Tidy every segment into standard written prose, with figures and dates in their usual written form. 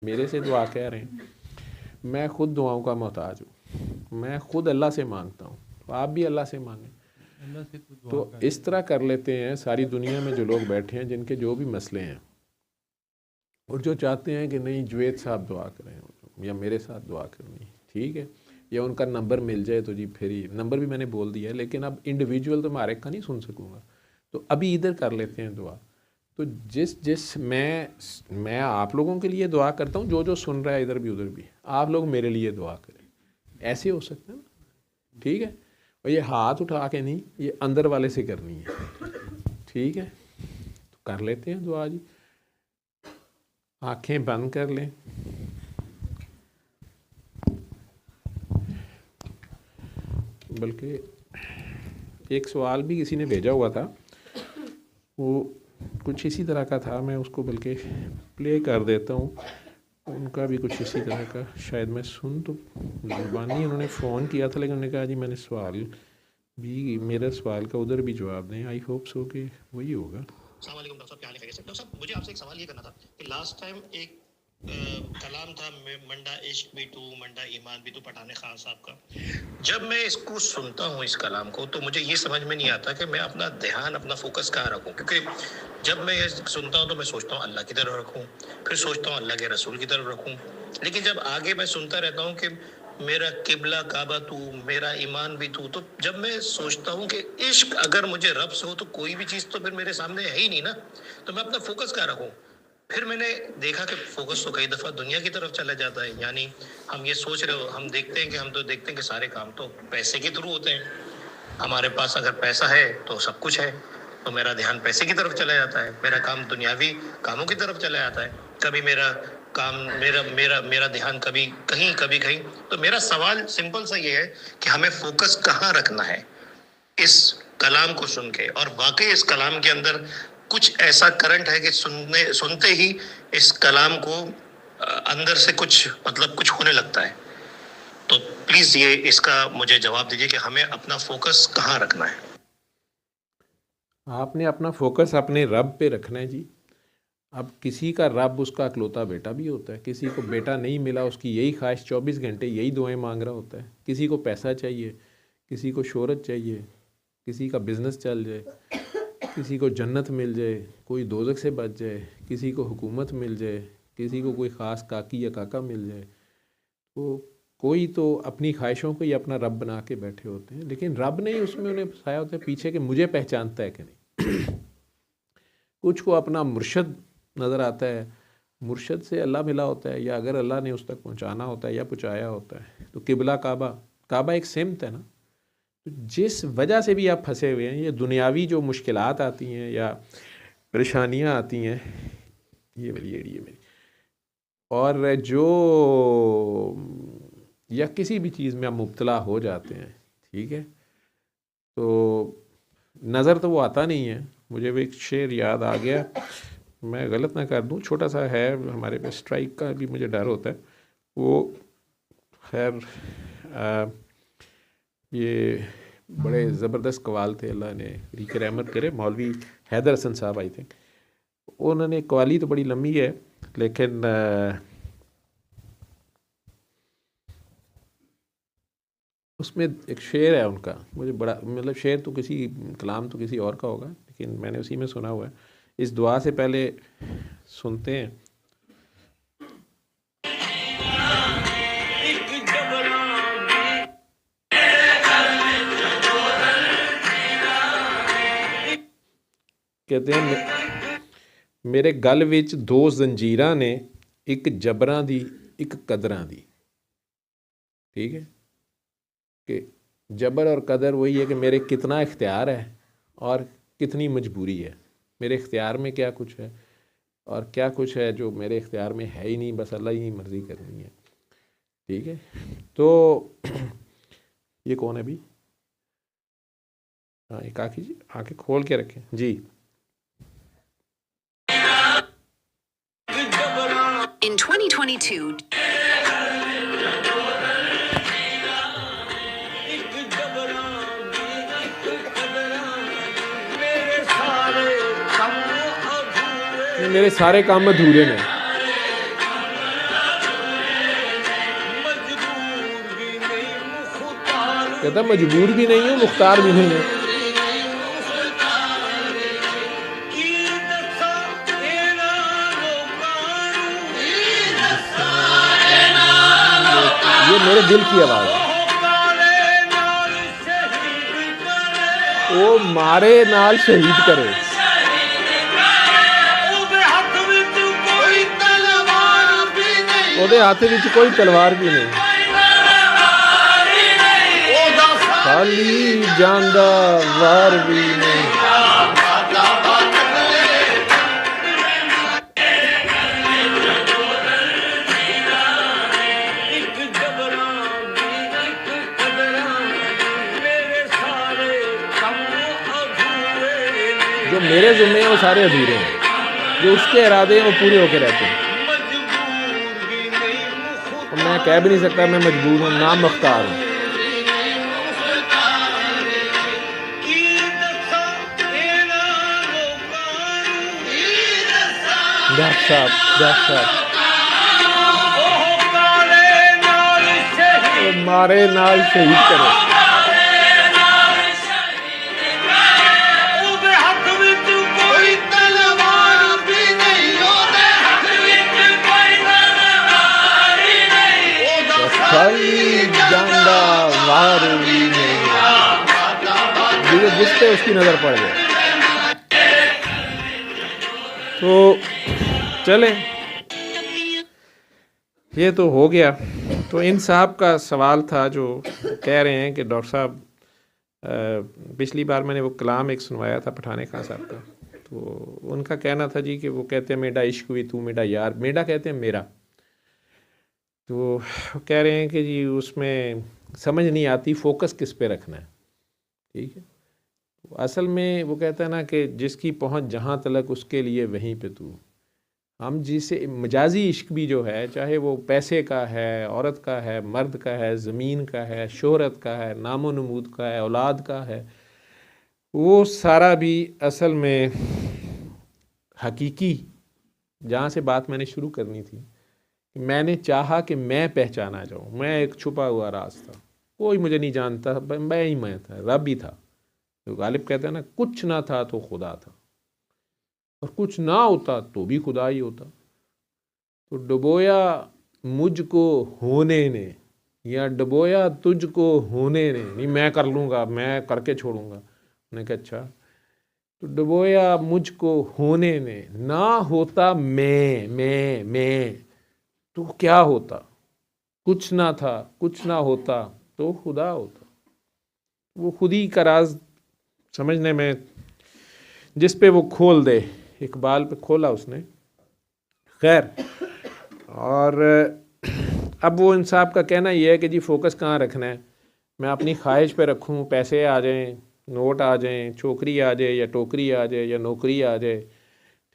मेरे से दुआ कह रहे हैं, मैं ख़ुद दुआओं का मोहताज हूँ, मैं ख़ुद अल्लाह से मांगता हूँ, तो आप भी अल्लाह से मांगें। अल्लाह से तो दुआ तो कर इस तरह कर लेते हैं सारी दुनिया में जो लोग बैठे हैं जिनके जो भी मसले हैं, और जो चाहते हैं कि नहीं जुवेद साहब दुआ करें या मेरे साथ दुआ करनी, ठीक है, या उनका नंबर मिल जाए तो जी फिर ही, नंबर भी मैंने बोल दिया है, लेकिन अब इंडिविजुअल तो मारे का नहीं सुन सकूँगा, तो अभी इधर कर लेते हैं दुआ। तो जिस जिस मैं आप लोगों के लिए दुआ करता हूँ, जो जो सुन रहा है इधर भी उधर भी, आप लोग मेरे लिए दुआ करें, ऐसे हो सकता है ना, ठीक है। और ये हाथ उठा के नहीं, ये अंदर वाले से करनी है, ठीक है। तो कर लेते हैं दुआ जी, आंखें बंद कर लें। बल्कि एक सवाल भी किसी ने भेजा हुआ था, वो कुछ इसी तरह का था, मैं उसको बल्कि प्ले कर देता हूँ, उनका भी कुछ इसी तरह का, शायद मैं सुन तो जुबानी उन्होंने फ़ोन किया था, लेकिन उन्होंने कहा जी मैंने सवाल भी, मेरा सवाल का उधर भी जवाब दें, आई होप सो कि वही होगा। अस्सलाम वालेकुम डॉक्टर साहब, क्या हाल है? खैरियत से? डॉक्टर साहब, मुझे आपसे एक सवाल ये करना था कि लास्ट टाइम एक कलाम था मंडा इश्क भी तू मंडा ईमान भी तू पठान खान साहब का। जब मैं इसको सुनता हूँ इस कलाम को, तो मुझे ये समझ में नहीं आता कि मैं अपना ध्यान अपना फोकस कहाँ रखूँ, क्योंकि जब मैं ये सुनता हूँ तो मैं सोचता हूँ अल्लाह की तरफ रखूँ, फिर सोचता हूँ अल्लाह के रसूल की तरफ रखूँ, लेकिन जब आगे मैं सुनता रहता हूँ कि मेरा किबला काबा तू मेरा ईमान भी तू, तो जब मैं सोचता हूँ कि इश्क अगर मुझे रब से हो तो कोई भी चीज़ तो फिर मेरे सामने है ही नहीं ना, तो मैं अपना फोकस कहाँ रखूँ। फिर मैंने देखा कि फोकस तो कई दफ़ा दुनिया की तरफ चला जाता है, यानी हम ये सोच रहे हो, हम देखते हैं कि सारे काम तो पैसे के थ्रू होते हैं, हमारे पास अगर पैसा है तो सब कुछ है, तो मेरा ध्यान पैसे की तरफ चला जाता है, मेरा काम दुनियावी कामों की तरफ चला जाता है, कभी मेरा काम मेरा मेरा मेरा ध्यान कभी कहीं कभी कहीं। तो मेरा सवाल सिंपल सा ये है कि हमें फोकस कहाँ रखना है इस कलाम को सुन के, और वाकई इस कलाम के अंदर कुछ ऐसा करंट है कि सुनते ही इस कलाम को अंदर से कुछ मतलब कुछ होने लगता है। तो प्लीज ये इसका मुझे जवाब दीजिए कि हमें अपना फोकस कहाँ रखना है। आपने अपना फोकस अपने रब पे रखना है जी। अब किसी का रब उसका अकलौता बेटा भी होता है, किसी को बेटा नहीं मिला, उसकी यही ख्वाहिश 24 घंटे यही दुआएं मांग रहा होता है, किसी को पैसा चाहिए, किसी को शोहरत चाहिए, किसी का बिज़नेस चल जाए, किसी को जन्नत मिल जाए, कोई दोज़ख से बच जाए, किसी को हुकूमत मिल जाए, किसी को कोई ख़ास काकी या काका मिल जाए, तो कोई तो अपनी ख्वाहिशों को ही अपना रब बना के बैठे होते हैं, लेकिन रब ने ही उसमें उन्हें फंसाया होता है पीछे कि मुझे पहचानता है कि नहीं। कुछ को अपना मुर्शद नज़र आता है, मुर्शद से अल्लाह मिला होता है, या अगर अल्लाह ने उस तक पहुंचाना होता है या पहुंचाया होता है, तो किबला काबा, काबा एक सिमत है ना। तो जिस वजह से भी आप फंसे हुए हैं, ये दुनियावी जो मुश्किलात आती हैं या परेशानियां आती हैं, ये मेरी एड़ी है मेरी, और जो या किसी भी चीज़ में आप मुब्तला हो जाते हैं, ठीक है, तो नज़र तो वो आता नहीं है। मुझे भी एक शेर याद आ गया, मैं गलत ना कर दूं, छोटा सा है, हमारे पे स्ट्राइक का भी मुझे डर होता है वो, खैर ये बड़े ज़बरदस्त कवाल थे, अल्लाह ने रीक रहमत करे, मौलवी हैदर हसन साहब आई थिंक, उन्होंने कवाली तो बड़ी लंबी है, लेकिन उसमें एक शेर है उनका, मुझे बड़ा, मतलब शेर तो किसी, कलाम तो किसी और का होगा, लेकिन मैंने उसी में सुना हुआ है। इस दुआ से पहले सुनते हैं। कहते हैं, मेरे गल विच दो जंजीरां ने, एक जबरां दी एक कदरां दी। ठीक है, कि जबर और कदर वही है कि मेरे कितना इख्तियार है और कितनी मजबूरी है, मेरे इख्तियार में क्या कुछ है और क्या कुछ है जो मेरे इख्तियार में है ही नहीं, बस अल्लाह ही मर्ज़ी करनी है। ठीक है, तो ये कौन है अभी? हाँ, एक आँखी जी, आँखें खोल के रखें जी। In 2022, मेरे सारे काम अधूरे ने, कहता मजबूर भी नहीं हूँ, मुख्तार भी नहीं हूँ। ये मेरे दिल की आवाज है। वो मारे नाल शहीद करे, ਉਹਦੇ ਹੱਥ ਵਿੱਚ ਕੋਈ ਤਲਵਾਰ ਵੀ ਨਹੀਂ, ਖਾਲੀ ਜਾਂਦਾ ਵਾਰ ਵੀ ਨਹੀਂ। जो मेरे ज़िम्मे हैं वो सारे अधूरे हैं, जो उसके इरादे हैं वो पूरे होके रहते हैं। मैं कह भी नहीं सकता मैं मजबूर हूँ, ना मुख्तार हूँ। मारे नाल शहीद करे, जांदा वार भी नहीं, जिस पे उसकी नजर पड़ गई। तो चलें, ये तो हो गया। तो इन साहब का सवाल था जो कह रहे हैं कि डॉक्टर साहब, पिछली बार मैंने वो कलाम एक सुनवाया था पठाने खान साहब का, तो उनका कहना था जी कि वो कहते हैं मेरा इश्क भी तू मेरा यार, मेरा कहते हैं मेरा। तो कह रहे हैं कि जी उसमें समझ नहीं आती फोकस किस पे रखना है। ठीक है, तो असल में वो कहता है ना कि जिसकी पहुंच जहाँ तलक उसके लिए वहीं पे तू। हम जिसे मजाजी इश्क भी जो है, चाहे वो पैसे का है, औरत का है, मर्द का है, ज़मीन का है, शोहरत का है, नामो नमूद का है, औलाद का है, वो सारा भी असल में हकीकी, जहाँ से बात मैंने शुरू करनी थी, मैंने चाहा कि मैं पहचाना जाऊँ, मैं एक छुपा हुआ राज था, कोई मुझे नहीं जानता, मैं ही मैं था, रब ही था। तो गालिब कहता है ना, कुछ ना था तो खुदा था, और कुछ ना होता तो भी खुदा ही होता। तो डुबोया मुझको होने ने, या डुबोया तुझको होने ने, नहीं मैं कर लूँगा, मैं करके छोड़ूंगा। मैंने कहा अच्छा, तो डुबोया मुझको होने ने, ना होता मैं तो क्या होता, कुछ ना था, कुछ ना होता तो खुदा होता। वो खुदी का राज समझने में, जिस पे वो खोल दे, इकबाल पे खोला उसने। खैर, और अब वो इन साहब का कहना ये है कि जी फोकस कहाँ रखना है, मैं अपनी ख्वाहिश पे रखूँ, पैसे आ जाएं, नोट आ जाएं, छोकरी आ जाए, या टोकरी आ जाए, या नौकरी आ जाए।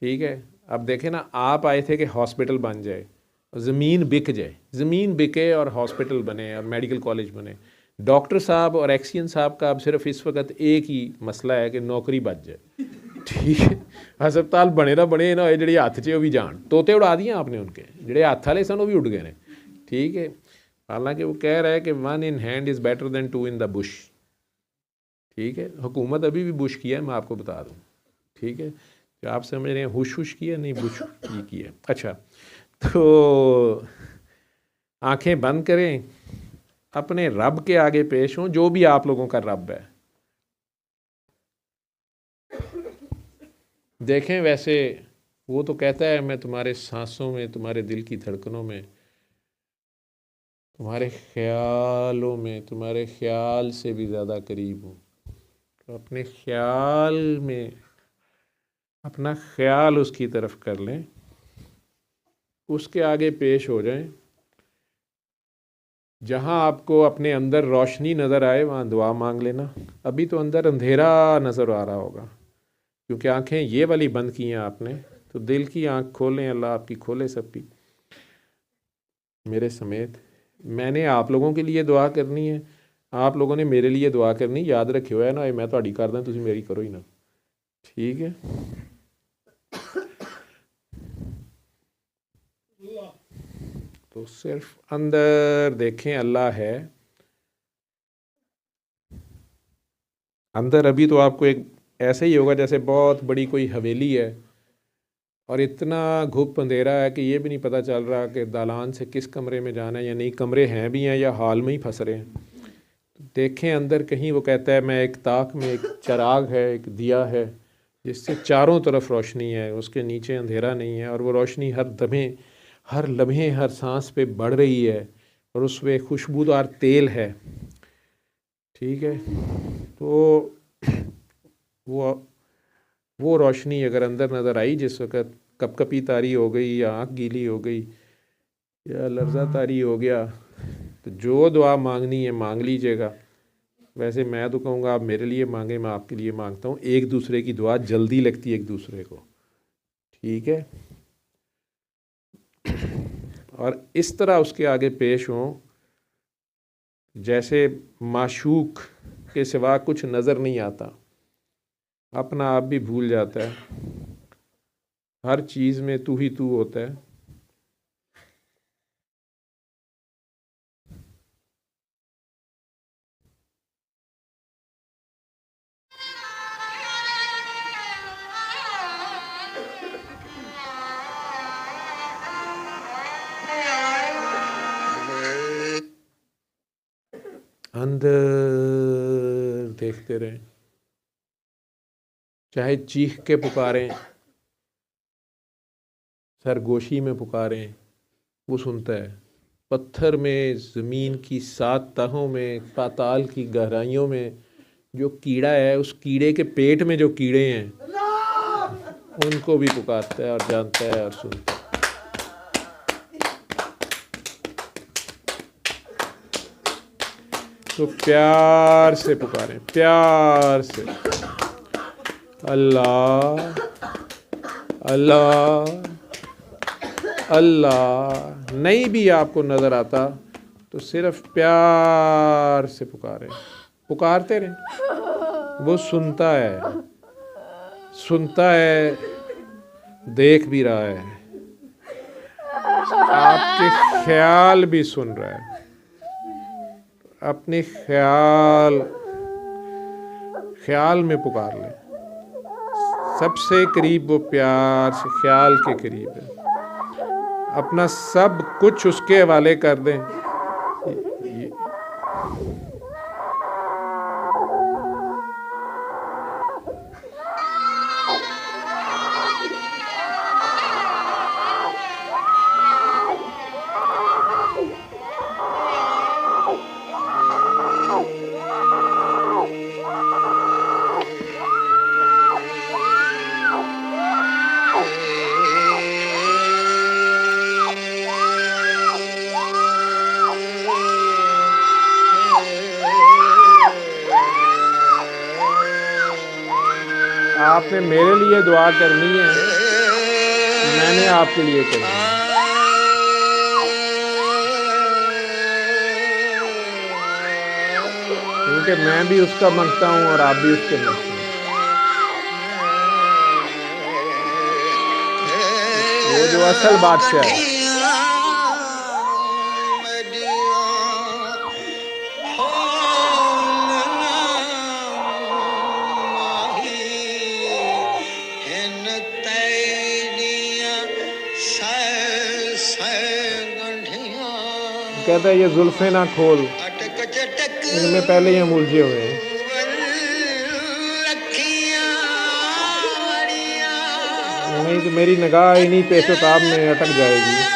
ठीक है, अब देखें ना, आप आए थे कि हॉस्पिटल बन जाए, ज़मीन बिक जाए, ज़मीन बिके और हॉस्पिटल बने और मेडिकल कॉलेज बने। डॉक्टर साहब और एक्सियन साहब का अब सिर्फ इस वक्त एक ही मसला है कि नौकरी बच जाए। ठीक है, हस्पताल बने ना होए, जिहड़े हत्थ 'च वो भी जान। तोते उड़ा दिए आपने उनके, जिहड़े हत्थ वाले सन वो भी उड़ गए ने। ठीक है, हालांकि वो कह रहा है कि 1 in hand is better than 2 in the bush। ठीक है, हुकूमत अभी भी बुश की है, मैं आपको बता दूँ। ठीक है, जो आप समझ रहे हैं हुश किया, नहीं बुश की है। अच्छा, तो आंखें बंद करें, अपने रब के आगे पेश हों, जो भी आप लोगों का रब है। देखें, वैसे वो तो कहता है मैं तुम्हारे सांसों में, तुम्हारे दिल की धड़कनों में, तुम्हारे ख्यालों में, तुम्हारे ख्याल से भी ज़्यादा करीब हूँ। तो अपने ख्याल में अपना ख्याल उसकी तरफ कर लें, उसके आगे पेश हो जाएं। जहाँ आपको अपने अंदर रोशनी नज़र आए वहाँ दुआ मांग लेना। अभी तो अंदर अंधेरा नज़र आ रहा होगा, क्योंकि आंखें ये वाली बंद की हैं आपने, तो दिल की आंख खोलें, अल्लाह आपकी खोले सबकी, मेरे समेत। मैंने आप लोगों के लिए दुआ करनी है, आप लोगों ने मेरे लिए दुआ करनी। याद रखियो है ना, मैं तुहाडी करदा, तुसीं मेरी करो ही ना। ठीक है, तो सिर्फ अंदर देखें, अल्लाह है, अंदर अभी तो आपको एक ऐसे ही होगा जैसे बहुत बड़ी कोई हवेली है और इतना घुप अंधेरा है कि ये भी नहीं पता चल रहा कि दालान से किस कमरे में जाना है या नहीं, कमरे हैं भी हैं या हाल में ही फंस रहे हैं। तो देखें अंदर कहीं, वो कहता है मैं एक ताक में एक चिराग है, एक दिया है जिससे चारों तरफ रोशनी है, उसके नीचे अंधेरा नहीं है और वो रोशनी हर लम्हे हर सांस पे बढ़ रही है और उसमें खुशबूदार तेल है। ठीक है, तो वो वो रोशनी अगर अंदर नज़र आई जिस वक़्त कपकपी तारी हो गई या आँख गीली हो गई या लर्ज़ा तारी हो गया, तो जो दुआ मांगनी है मांग लीजिएगा। वैसे मैं तो कहूँगा आप मेरे लिए मांगे, मैं आपके लिए मांगता हूँ। एक दूसरे की दुआ जल्दी लगती है एक दूसरे को, ठीक है। और इस तरह उसके आगे पेश हों जैसे माशूक के सिवा कुछ नज़र नहीं आता, अपना आप भी भूल जाता है, हर चीज़ में तू ही तू होता है। अंदर देखते रहें, चाहे चीख के पुकारें, सरगोशी में पुकारें, वो सुनता है। पत्थर में, ज़मीन की 7 तहों में, पाताल की गहराइयों में जो कीड़ा है, उस कीड़े के पेट में जो कीड़े हैं उनको भी पुकारता है और जानता है और सुनता है। तो प्यार से पुकारें, प्यार से, अल्लाह अल्लाह अल्लाह। नहीं भी आपको नज़र आता तो सिर्फ प्यार से पुकारें, पुकारते रहें। वो सुनता है, देख भी रहा है, आपके ख्याल भी सुन रहा है। अपने ख्याल में पुकार लें। सबसे करीब वो प्यार से ख्याल के करीब है। अपना सब कुछ उसके हवाले कर दें। आपने मेरे लिए दुआ करनी है, मैंने आपके लिए करनी है। क्योंकि मैं भी उसका मांगता हूँ और आप भी उसके मांगते हैं। वो जो असल बादशाह है, कहता है ये जुल्फे ना खोल, इनमें पहले ही हम उलझे हुए हैं। नहीं तो मेरी निगाह इन्हीं पेशोताब में अटक जाएगी।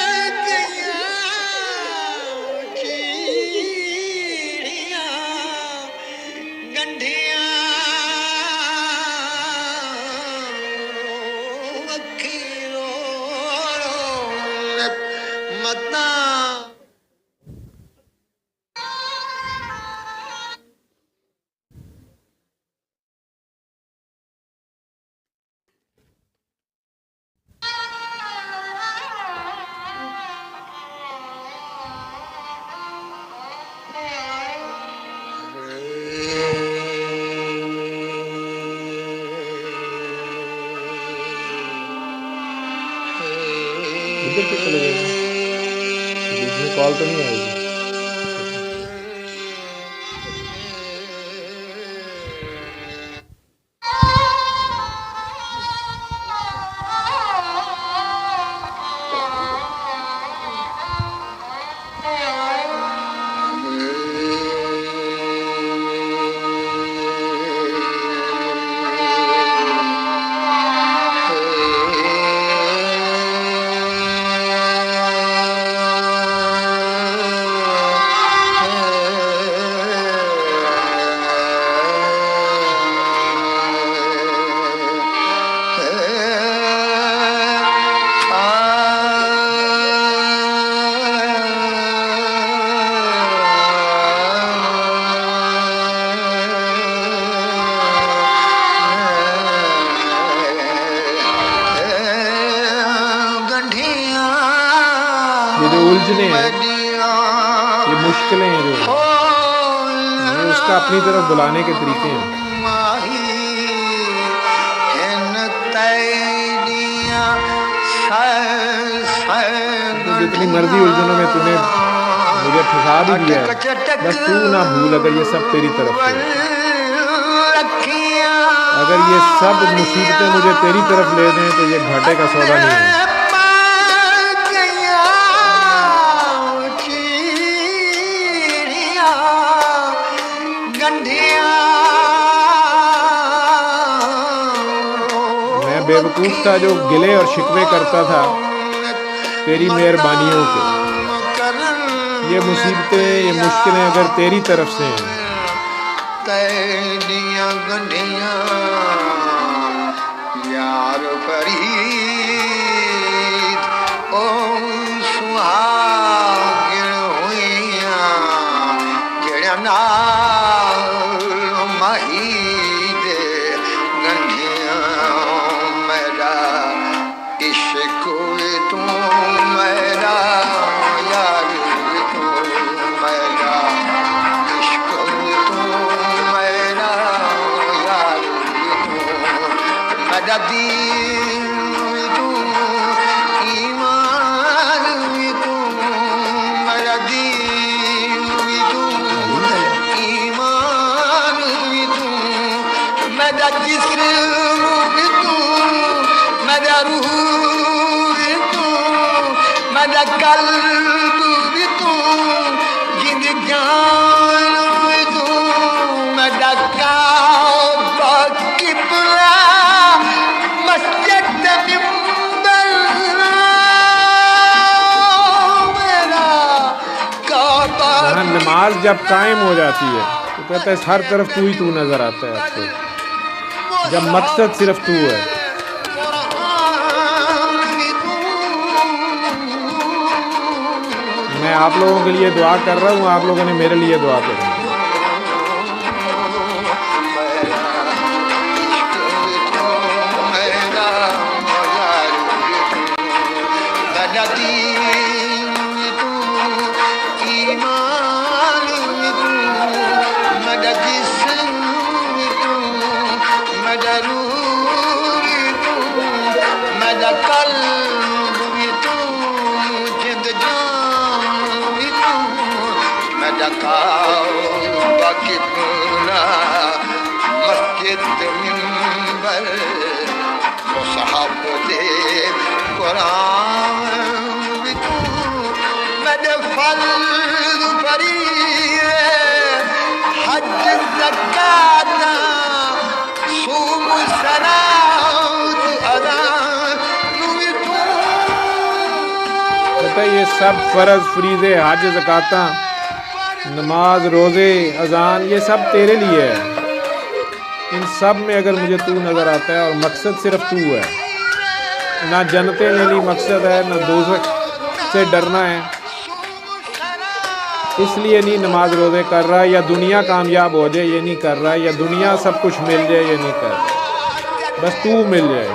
इधर से चले जाएगा, बीच में कॉल तो नहीं आएगी। ये जो उलझने हैं, ये मुश्किलें हैं जो ये उसका अपनी तरफ बुलाने के तरीके हैं। तो जितनी मर्जी उलझनों में तूने मुझे फंसा भी दिया है, बस तू ना भूल अगर ये सब तेरी तरफ से है। अगर ये सब मुसीबतें मुझे तेरी तरफ ले दें तो ये घाटे का सौदा नहीं है। मैं बेवकूफ़ था जो गिले और शिकवे करता था तेरी मेहरबानियों के। ये मुसीबतें, ये मुश्किलें अगर तेरी तरफ से हैं, तेरियां गंढियां यार फरीद ओ सुहागिन होइयां जेड़ा नाल माही दे गंढियां मेरा इश्क तू मेरा यार तू मेरा दीन तू ईमान तू मेरा दीन तू ईमान तू मेरा जिस्म तू मेरा रूह तू मेरा कल्ब तू जिंदगान तू मेरा काबा किबला नमाज जब कायम हो जाती है तो कहता है हर तरफ तू ही तू नजर आता है आपको, जब मकसद सिर्फ तू है। मैं आप लोगों के लिए दुआ कर रहा हूँ, आप लोगों ने मेरे लिए दुआ करी। मस्जिद मिंबर मुसहफ दे कुरान भी तू मेरे फर्ज फरीज़ हज ज़कात सूम सलात अज़ान भी तू। पता ये सब फ़र्ज फरीज़े हज ज़कात नमाज रोज़े अज़ान ये सब तेरे लिए है। इन सब में अगर मुझे तू नज़र आता है और मकसद सिर्फ तू है, ना जन्नतें लेनी मकसद है, ना दोज़ख से डरना है, इसलिए नहीं नमाज रोज़े कर रहा है या दुनिया कामयाब हो जाए ये नहीं कर रहा है या दुनिया सब कुछ मिल जाए ये नहीं कर रहा, बस तू मिल जाए।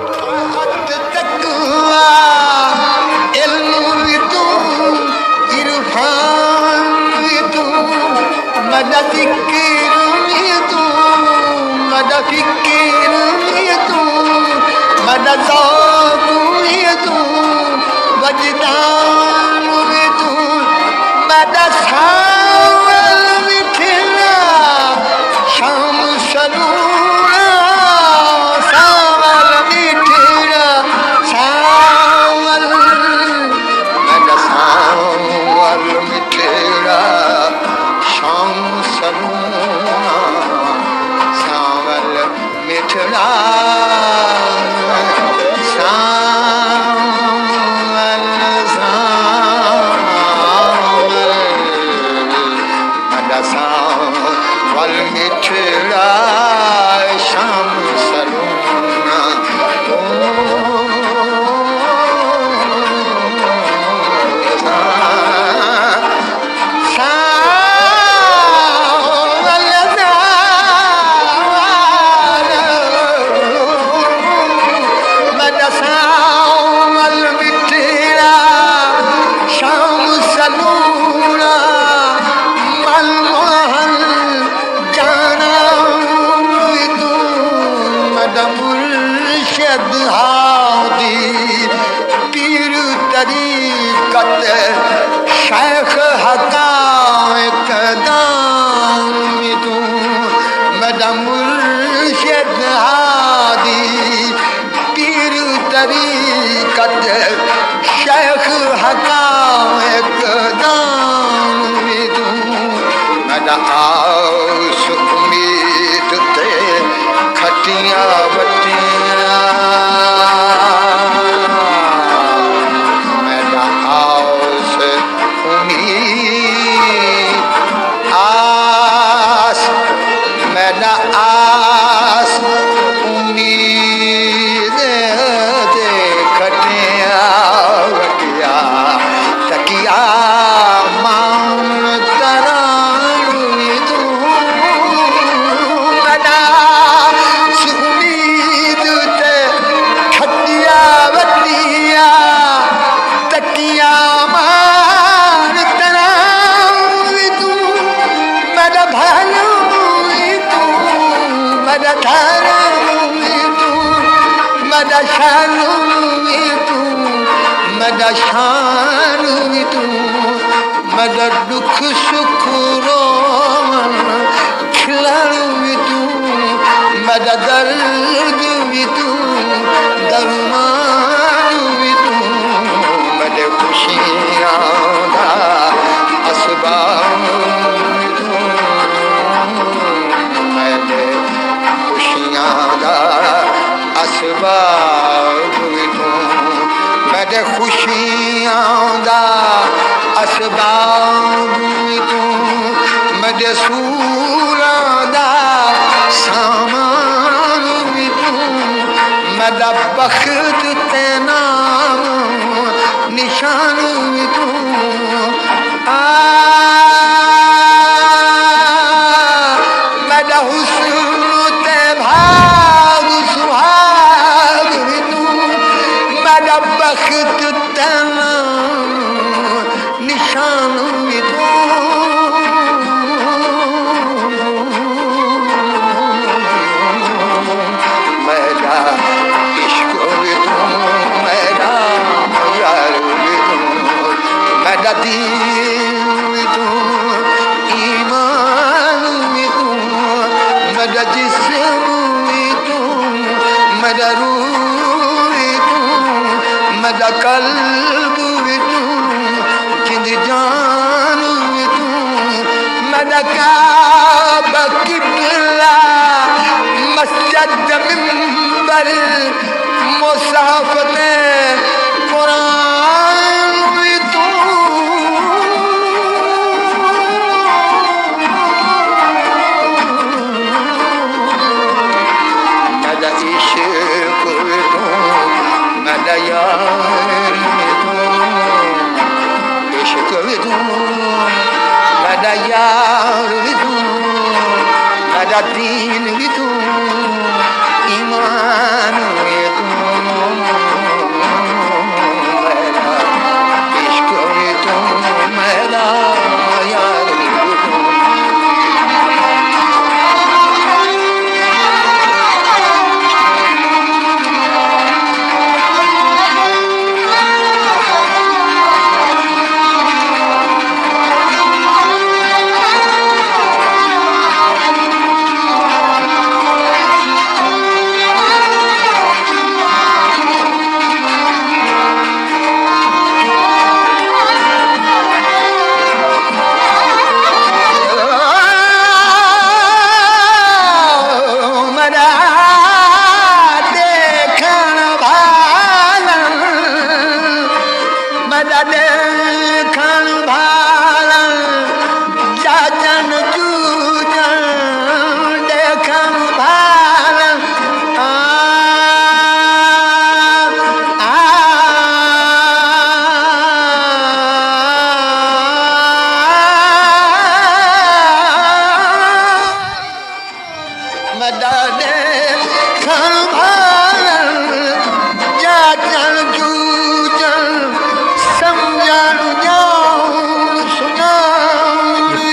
मदा फिक्र तू मदा फिक्र तू मदा ज़ौक़ तू वजदान तू मदा सावल मिठला शाम सरूरा सावल मिठला सावल मदा सावल मिठला तरीकत शेख हकायक दाम तू मेरा मुर्शिद हादी पीर तरीकत शेख हकायक दाम तू मेरा आस उम्मीद ते खटिया बटिया मेरा आस उम्मीद आस मेरा आस उम्मीद ते खटिया बटिया तकिया मान तरानी तू मेरा उम्मीद ते खटिया बटिया तकिया मान तरानी तू मेरा भालू तू मेरा धारू तू मेरा शानू तू मेरा शानू तू मेरा दुख सुख रोवन खिलाड़ू तू मेरा दर्द भी तू दरमानू तू मेरे खुशियां दा असबाब तू मेरे खुशियां दा असबाब तू मेरे खुशियां दा असबाब तू मेरे सूरां दा सामान भी तू मेरा बख्त ते नाम निशान भी तू मेरा हुस्न ते भाग सुहाग भी तू मेरा बख्त ते नाम निशान भी तू मेरा इश्क भी तू मेरा यार भी तू मेरा दीन भी तू ईमान भी तू मेरा जिस्म भी तू मेरा रूह भी तू मेरा कल्ब भी तू जिंद जान भी तू मेरा काबा किबला मस्जिद मिंबर मुसाफ ने कुरान भी तू मेरा इश्क भी तू मेरा यार भी तू इश्क भी तू मेरा यार भी तू मेरा दीन भी तू ईमान भी तू मेरा इश्क भी तू मेरा यार भी तू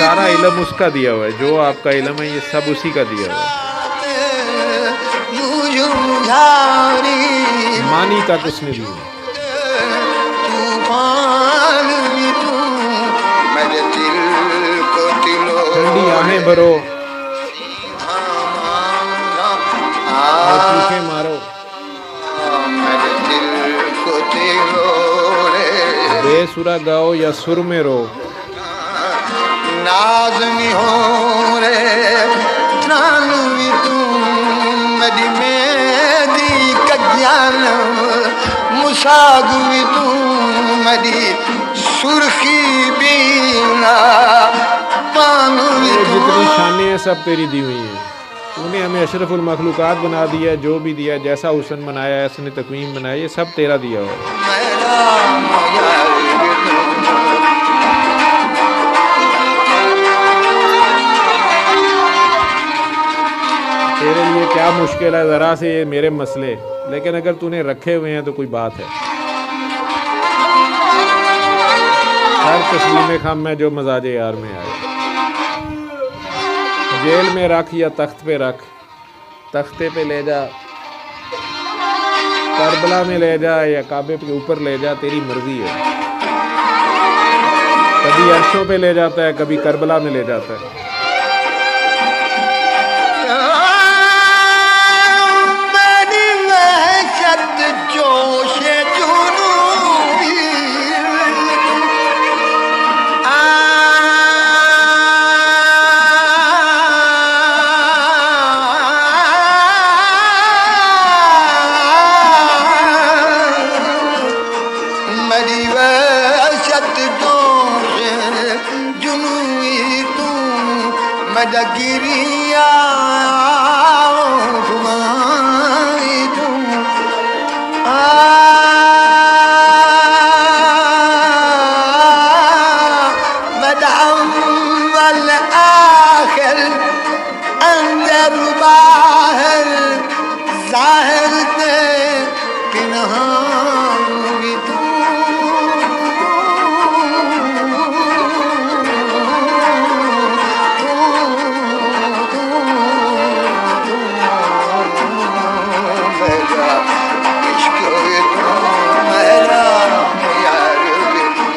सारा इल्म उसका दिया हुआ है, जो आपका इल्म है ये सब उसी का दिया हुआ है, मानी तक उसने दी है। आंखें भरो और चीखें मारो, मेरे दिल को दिलो रे, बेसुरा गाओ या सुर में रो, नाज़नी हो रे, त्रानवी तू मेरी मेरी कज्ञान, मुसागवी तू मेरी सुर्खी बीना, पानवी ये तू जितनी शानें हैं सब तेरी दी हुई हैं। तूने हमें अशरफुल मखलूकात बना दिया, जो भी दिया, जैसा हुस्न बनाया, ऐसने तकवीम बनाया, ये सब तेरा दिया हुआ है। मेरा यार तेरे लिए क्या मुश्किल है ज़रा से ये मेरे मसले, लेकिन अगर तूने रखे हुए हैं तो कोई बात है। हर तस्लीम खाम में जो मजाजे यार में आए, जेल में रख या तख्त पे रख, तख्ते पे ले जा, करबला में ले जा या काबे के ऊपर ले जा, तेरी मर्जी है। कभी अर्शों पे ले जाता है, कभी करबला में ले जाता है। मेरी वहशत जोश जुनूनी, मेरी वहशत जोश जुनूनी तू, मेरा गिरिया तू, मेरा अव्वल आखिर, अंदर बाहर, जाहिर ते पिनहान भी तू, मेरा इश्क तू, मेरा यार भी तू।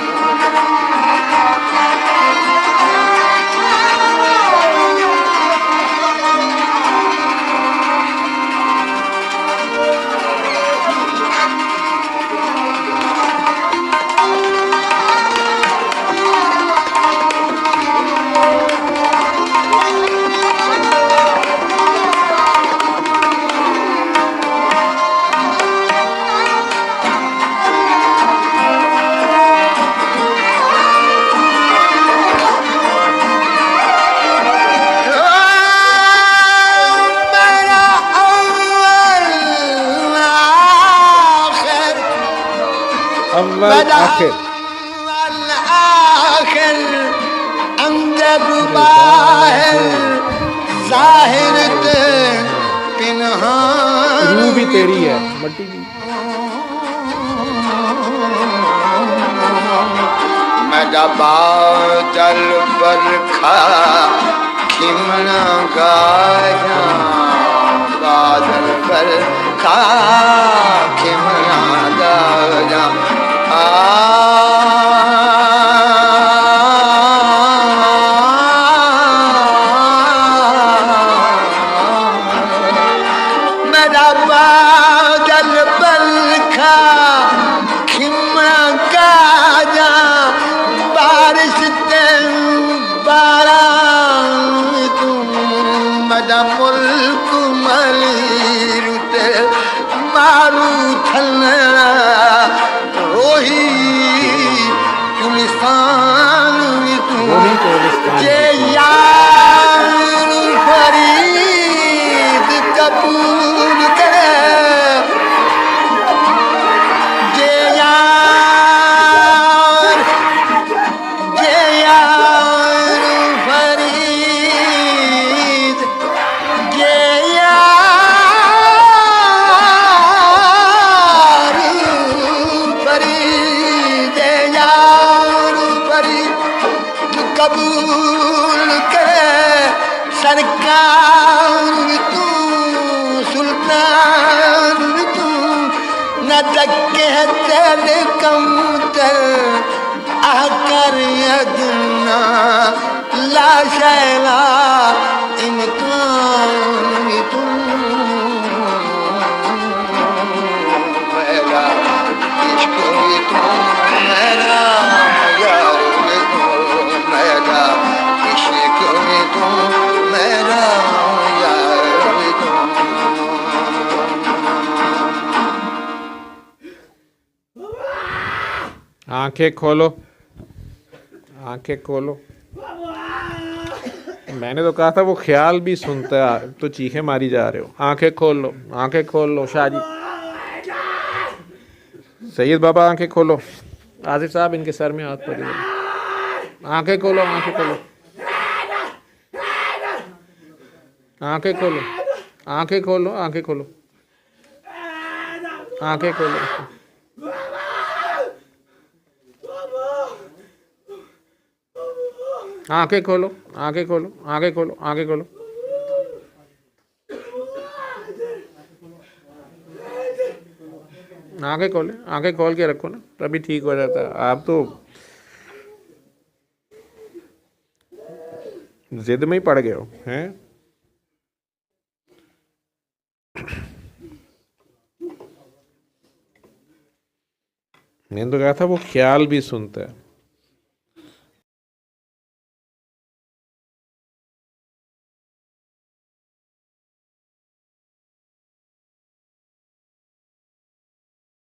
मेरा अव्वल आखिर, आखिर, अंदर बाहर, जाहिर ते पिनहान रूह भी तेरी है, मट्टी भी। मेरा बादल बरखा खिमना गाया, बादल बरखा खिमना गाया, मेरा बादल बरखा खिमना गाया, बारिश ते बारान तुम, मेरा मुल्क मलीर ते मारू थलना, रोही तुलिसान तू, रोही तुलिसान। जे यार फरीद कबूल करे, जे यार फरीद, जे यार फरीद, जे यार फरीद कबूल करे, सरकार तू, सुल्तान तू, न दके तेरे कमतर, आकर यदना ला शैला आंखें खोलो, आंखें खोलो। मैंने तो कहा था वो ख्याल भी सुनता है, तो चीखें मारी जा रहे हो। आंखें खोल लो, आंखें खोल लो शाहजी। सैयद बाबा आंखें खोलो। आसिफ साहब इनके सर में हाथ पकड़ो। आंखें खोलो, आंखें खोलो, आंखें खोलो, आंखें खोलो, आंखें खोलो, आंखें खोलो, आंखें खोलो, आंखें खोलो, आंखें खोलो, आंखें खोलो। आंखें खोले, आंखें खोल के रखो ना, तभी ठीक हो जाता है। आप तो जिद में ही पड़ गए हो हैं। मैंने तो कहा था वो ख्याल भी सुनता है।